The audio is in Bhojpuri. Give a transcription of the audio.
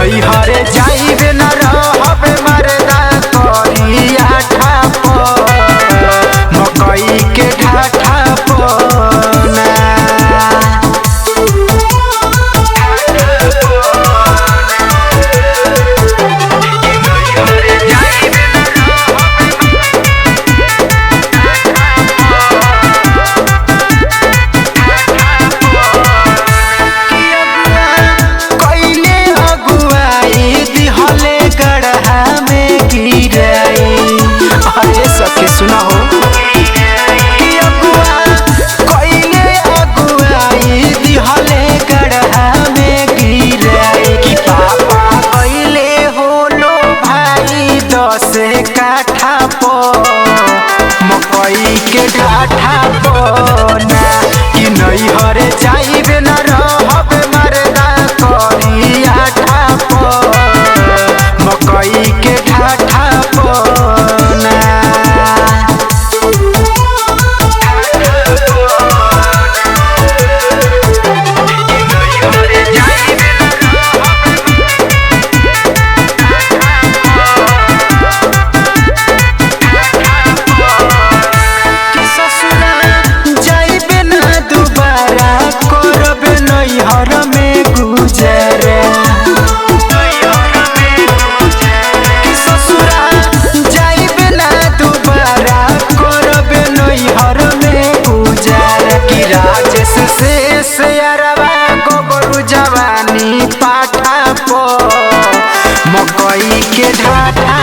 नैहर जाइबे न रहबे मरदा करिया ठाप मकई के ढाठा पना। सुना हो कि अगुआ कइले अगुआई दिहले गढ़ा में गिराई कि पापा कइले होलो भाई 10 काठा पो मकई के ढाठा पना कि नैहर जाइबे न रहबे मरदा करिया ठाप मकई के ढाठा पना। नैहर में गुजरे ससुरा जाइबे ना दोबारा करबे नैहर में गुजरे कि राजेश शेष यारवा गोबरू जवानी पाठा पो मकई के ढाठा